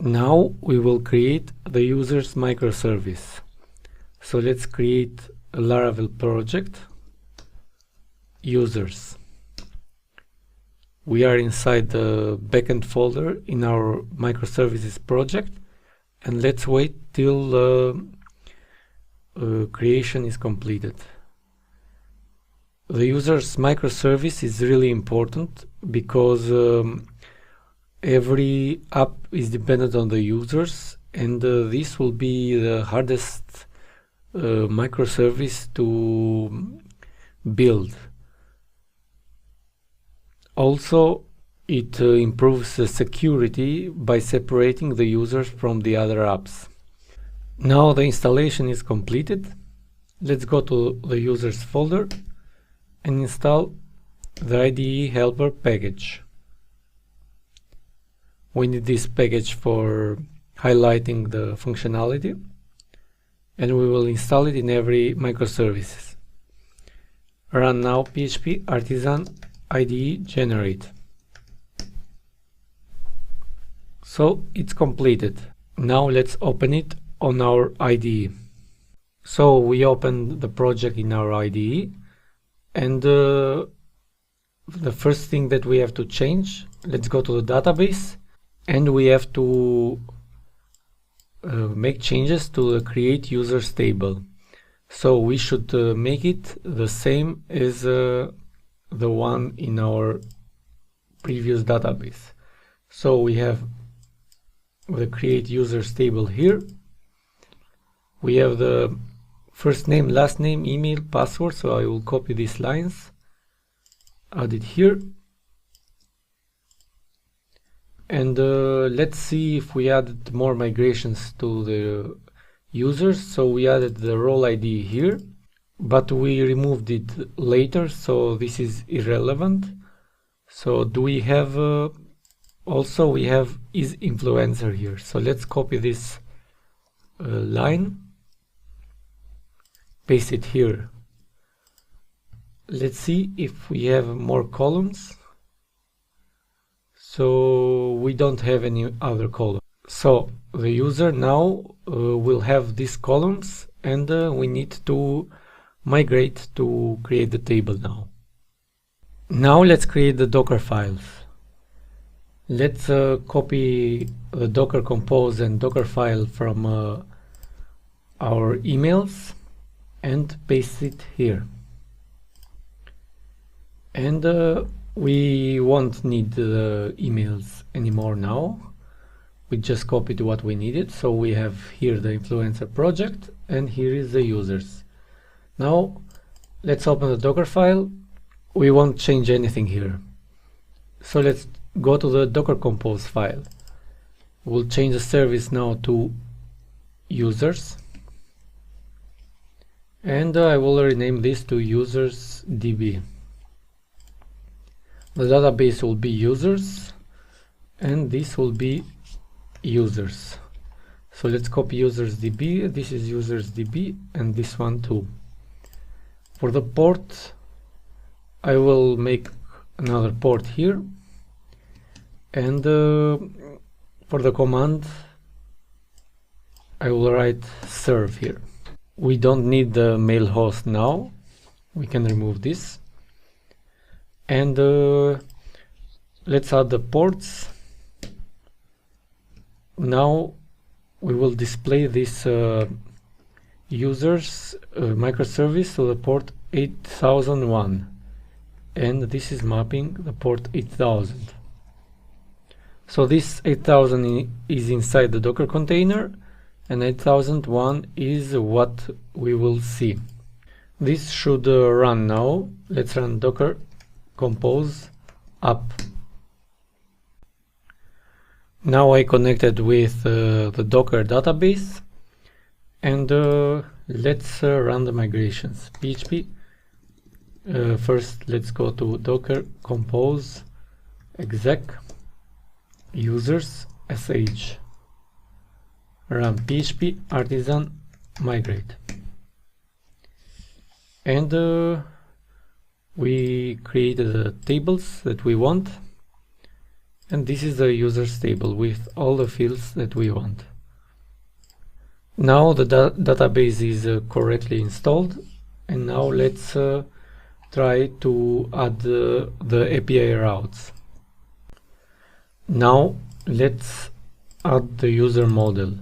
Now we will create the user's microservice. So let's create a Laravel project, users. We are inside the backend folder in our microservices project, and let's wait till creation is completed. The user's microservice is really important because every app is dependent on the users, and this will be the hardest microservice to build. Also, it improves the security by separating the users from the other apps. Now the installation is completed. Let's go to the users folder and install the IDE helper package. We need this package for highlighting the functionality, and we will install it in every microservices. Run now PHP artisan IDE generate. So it's completed. Now let's open it on our IDE. So we opened the project in our IDE, and the first thing that we have to change, let's go to the database, and we have to make changes to the create users table. So we should make it the same as the one in our previous database. So we have the create users table here. We have the first name, last name, email, password. So I will copy these lines, add it here, and let's see if we added more migrations to the users. So we added the role ID here, but we removed it later, so this is irrelevant. So do we have also we have is influencer here. So let's copy this line, paste it here. Let's see if we have more columns. So we don't have any other column. So the user now will have these columns, and we need to migrate to create the table now. Now let's create the Docker files. Let's copy the Docker Compose and Docker file from our emails and paste it here. And we won't need the emails anymore now. We just copied what we needed. So we have here the influencer project, and here is the users. Now let's open the Docker file. We won't change anything here. So let's go to the Docker Compose file. We'll change the service now to users, and I will rename this to users DB. The database will be users, and this will be users. So let's copy users DB. This is users DB, and this one too. For the port, I will make another port here, and for the command I will write serve here. We don't need the mail host now. We can remove this, and let's add the ports. Now we will display this users microservice to the port 8001, and this is mapping the port 8000. So this 8000 is inside the Docker container, and 8001 is what we will see. This should run now. Let's run Docker Compose app. Now I connected with the Docker database, and let's run the migrations. PHP. First, let's go to Docker Compose exec users sh. Run PHP artisan migrate, and we created the tables that we want, And this is the users table with all the fields that we want. Now the database is correctly installed, and now let's try to add the API routes. Now let's add the user model.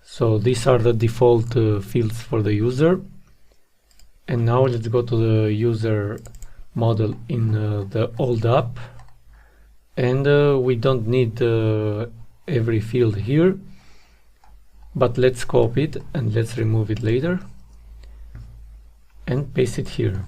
So these are the default fields for the user. And now let's go to the user model in the old app. And we don't need every field here, but let's copy it and let's remove it later and paste it here.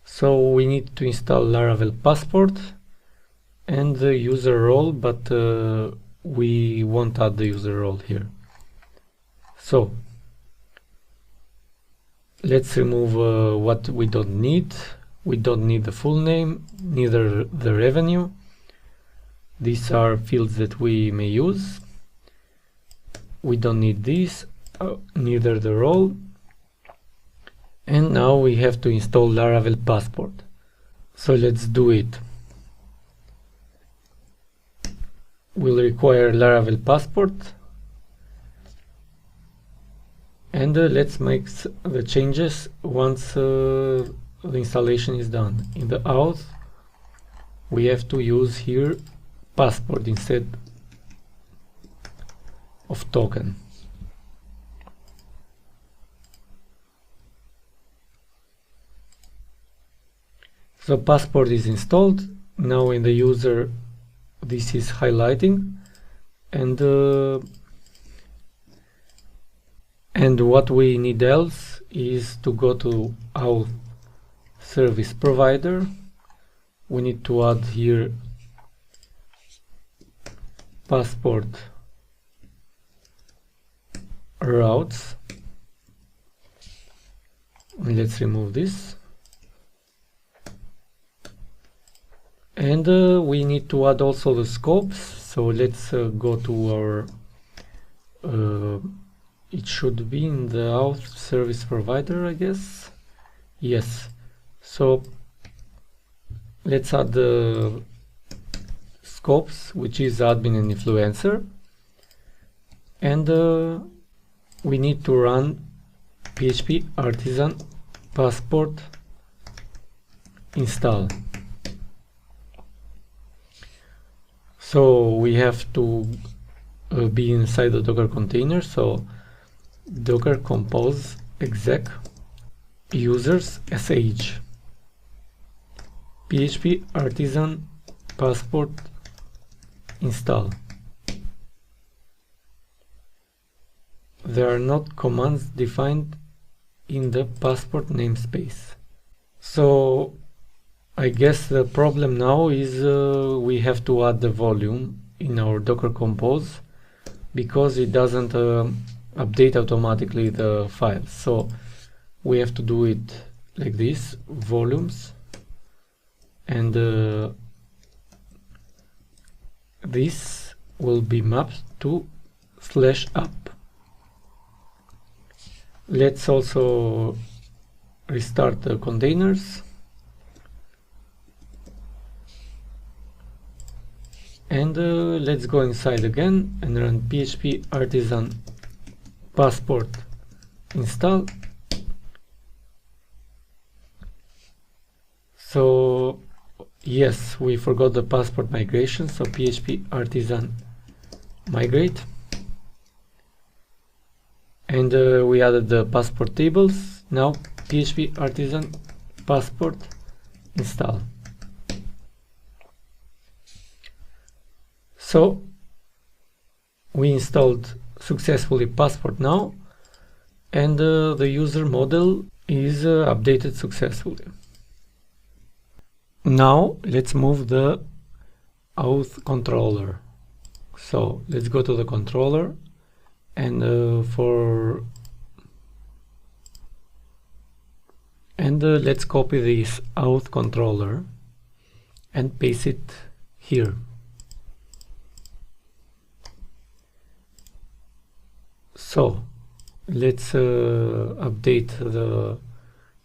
So we need to install Laravel Passport and the user role, but we won't add the user role here. So let's remove what we don't need. We don't need the full name, neither the revenue. These are fields that we may use. We don't need this, neither the role. And now we have to install Laravel Passport. So let's do it. We'll require Laravel Passport. And let's make the changes once the installation is done. In the auth, we have to use here passport instead of token. So passport is installed. Now in the user, this is highlighting, and what we need else is to go to our service provider. We need to add here passport routes. Let's remove this. And we need to add also the scopes. So let's go to our it should be in the auth service provider, I guess. Yes. So let's add the scopes, which is admin and influencer. And we need to run PHP artisan passport install. So we have to be inside the Docker container. So Docker compose exec users sh PHP artisan passport install. There are not commands defined in the passport namespace. So I guess the problem now is we have to add the volume in our Docker compose because it doesn't update automatically the files. So we have to do it like this, volumes, and this will be mapped to /up. Let's also restart the containers. And let's go inside again and run PHP artisan passport install. So yes, we forgot the passport migration, so PHP artisan migrate. And we added the passport tables. Now PHP artisan passport install. So we installed successfully passport now, and the user model is updated successfully. Now let's move the auth controller. So let's go to the controller, and let's copy this auth controller and paste it here. So let's update the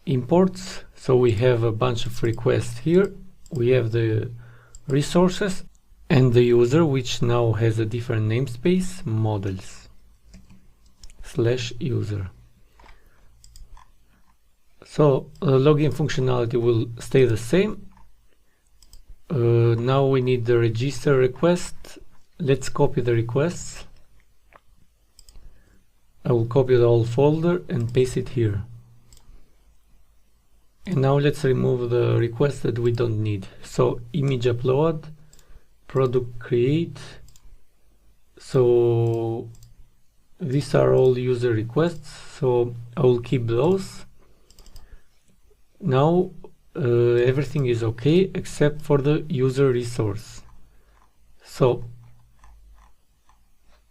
imports. So we have a bunch of requests here. we have the resources and the user, which now has a different namespace, models/user. So the login functionality will stay the same. Now we need the register request. Let's copy the requests. I will copy the whole folder and paste it here. And now let's remove the requests that we don't need. So image upload, product create. So these are all user requests, so I will keep those. Now everything is okay except for the user resource. So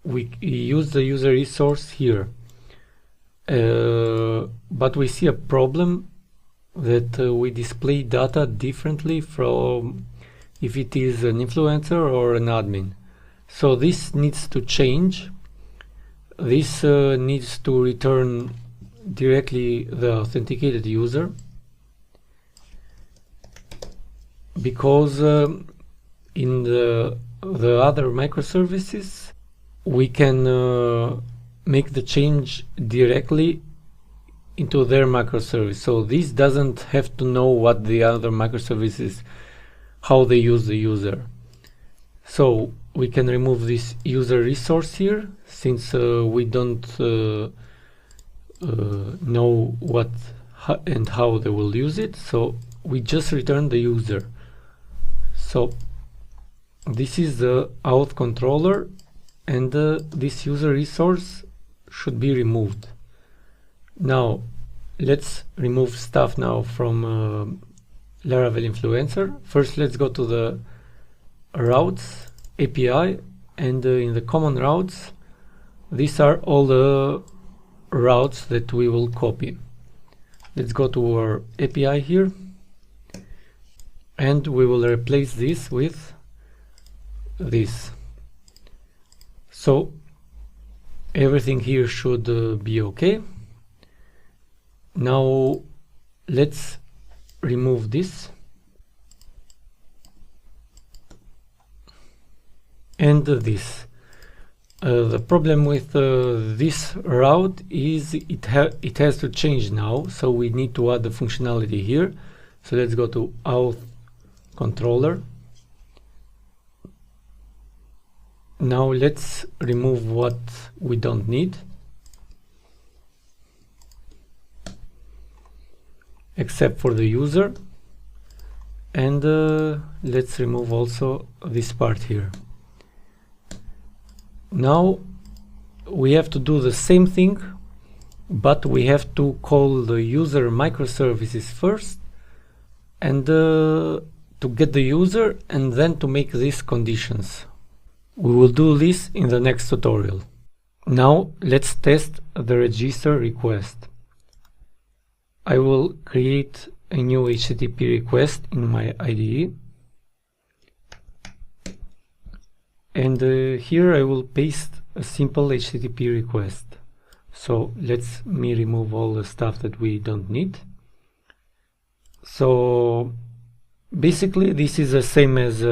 we use the user resource here, but we see a problem that we display data differently from if it is an influencer or an admin. So this needs to change. This needs to return directly the authenticated user, because in the other microservices we can make the change directly into their microservice. So this doesn't have to know what the other microservices, how they use the user. So we can remove this user resource here, since we don't know what and how they will use it. So we just return the user. So this is the auth controller, and this user resource should be removed. Now let's remove stuff now from Laravel Influencer. First, let's go to the routes API, and in the common routes, these are all the routes that we will copy. Let's go to our API here, and we will replace this with this. So everything here should be okay. Now let's remove this and this. The problem with this route is it has to change now, so we need to add the functionality here. So let's go to auth controller. Now let's remove what we don't need, except for the user, and let's remove also this part here. Now we have to do the same thing, but we have to call the user microservices first, and to get the user, and then to make these conditions. We will do this in the next tutorial. Now let's test the register request. I will create a new HTTP request in my IDE, and here I will paste a simple HTTP request. So let's remove all the stuff that we don't need. So basically this is the same as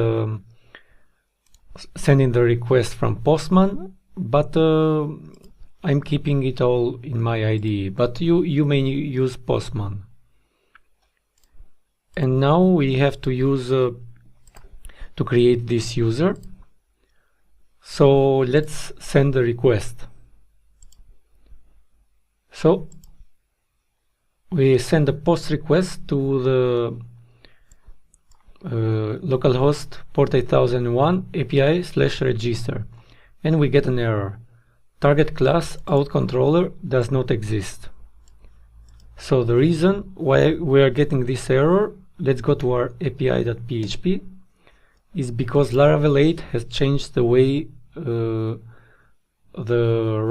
sending the request from Postman, but I'm keeping it all in my IDE, but you may use Postman. And now we have to use to create this user. So let's send the request. So we send a post request to the localhost port 8001 API/register, and we get an error. Target class auth controller does not exist. So the reason why we are getting this error, let's go to our api.php, is because Laravel 8 has changed the way the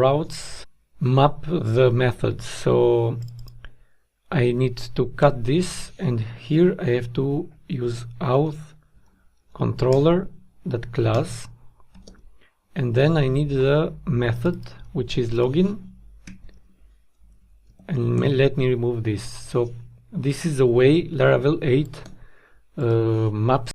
routes map the methods. So I need to cut this, and here I have to use auth controller.class, and then I need the method, which is login, and let me remove this. So this is the way Laravel 8 maps